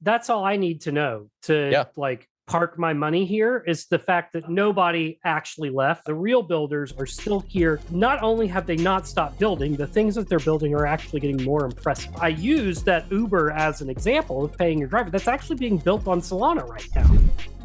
that's all I need to know to like park my money here is the fact that nobody actually left. The real builders are still here. Not only have they not stopped building, the things that they're building are actually getting more impressive. I use that Uber as an example of paying your driver. That's actually being built on Solana right now.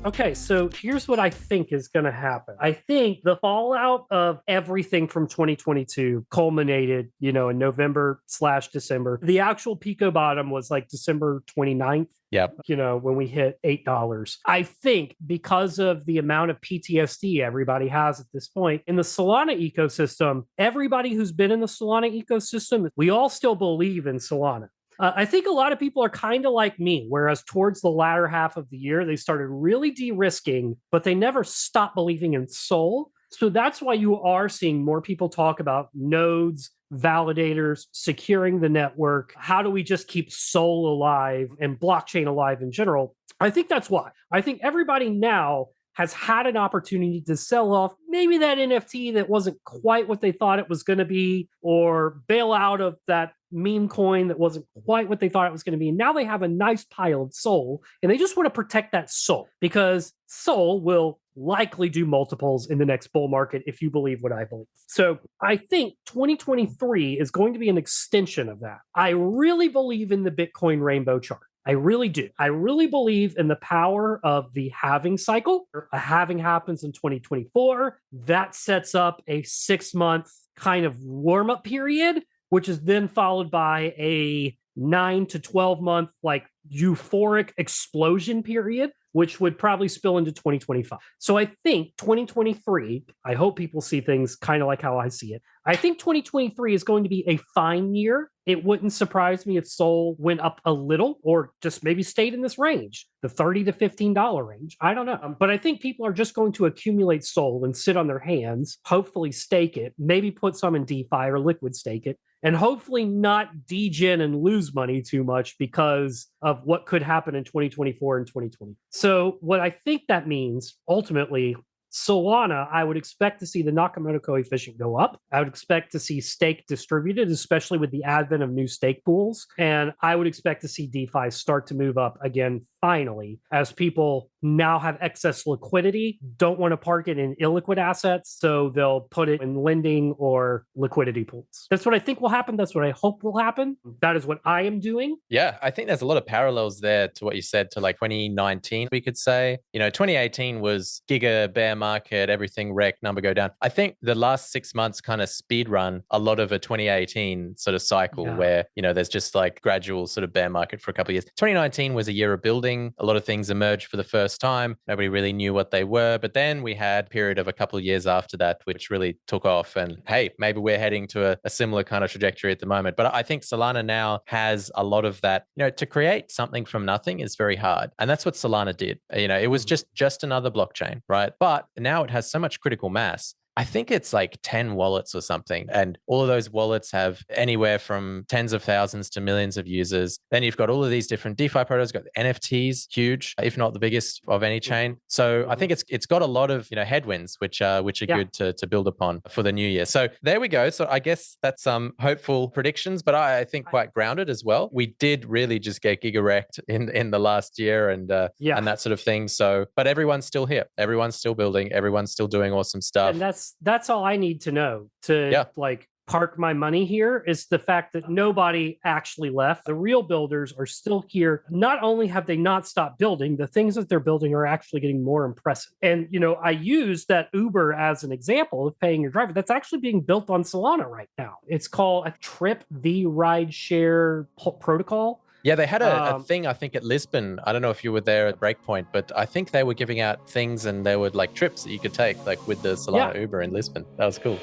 Okay, so here's what I think is going to happen. I think the fallout of everything from 2022 culminated, in November/December. The actual Pico bottom was like December 29th. Yep. When we hit $8. I think because of the amount of PTSD everybody has at this point in the Solana ecosystem, everybody who's been in the Solana ecosystem, we all still believe in Solana. I think a lot of people are kind of like me, whereas towards the latter half of the year, they started really de-risking, but they never stopped believing in Sol. So that's why you are seeing more people talk about nodes, validators, securing the network. How do we just keep Sol alive and blockchain alive in general? I think that's why. I think everybody now has had an opportunity to sell off maybe that NFT that wasn't quite what they thought it was going to be, or bail out of that meme coin that wasn't quite what they thought it was going to be. And now they have a nice pile of Sol, and they just want to protect that Sol because Sol will likely do multiples in the next bull market if you believe what I believe. So I think 2023 is going to be an extension of that. I really believe in the Bitcoin rainbow chart. I really do. I really believe in the power of the halving cycle. A halving happens in 2024. That sets up a 6-month kind of warm-up period, which is then followed by a 9 to 12-month like euphoric explosion period, which would probably spill into 2025. So I think 2023, I hope people see things kind of like how I see it. I think 2023 is going to be a fine year. It wouldn't surprise me if Sol went up a little or just maybe stayed in this range, the $30 to $15 range. I don't know. But I think people are just going to accumulate Sol and sit on their hands, hopefully stake it, maybe put some in DeFi or liquid stake it, and hopefully not degen and lose money too much because of what could happen in 2024 and 2020. So what I think that means ultimately, Solana, I would expect to see the Nakamoto coefficient go up. I would expect to see stake distributed, especially with the advent of new stake pools. And I would expect to see DeFi start to move up again, finally, as people now have excess liquidity, don't want to park it in illiquid assets, so they'll put it in lending or liquidity pools. That's what I think will happen. That's what I hope will happen. That is what I am doing. Yeah, I think there's a lot of parallels there to what you said to like 2019, we could say. 2018 was giga bear market, everything wrecked, number go down. I think the last 6 months kind of speed run a lot of a 2018 sort of cycle where, there's just like gradual sort of bear market for a couple of years. 2019 was a year of building. A lot of things emerged for the first time. Nobody really knew what they were. But then we had a period of a couple of years after that, which really took off. And hey, maybe we're heading to a similar kind of trajectory at the moment. But I think Solana now has a lot of that. To create something from nothing is very hard. And that's what Solana did. It was just another blockchain, right? But now it has so much critical mass. I think it's like 10 wallets or something. And all of those wallets have anywhere from tens of thousands to millions of users. Then you've got all of these different DeFi protocols, got NFTs, huge, if not the biggest of any chain. So I think it's got a lot of, headwinds, which are good to build upon for the new year. So there we go. So I guess that's some hopeful predictions, but I think quite grounded as well. We did really just get giga wrecked in the last year and that sort of thing. So, but everyone's still here. Everyone's still building. Everyone's still doing awesome stuff. And that's all I need to know to like park my money here is the fact that nobody actually left. The real builders are still here. Not only have they not stopped building, the things that they're building are actually getting more impressive. And, I use that Uber as an example of paying your driver. That's actually being built on Solana right now. It's called a Trip, the rideshare protocol. Yeah, they had a thing, I think, at Lisbon. I don't know if you were there at Breakpoint, but I think they were giving out things and there were like trips that you could take, like with the Solana Uber in Lisbon. That was cool.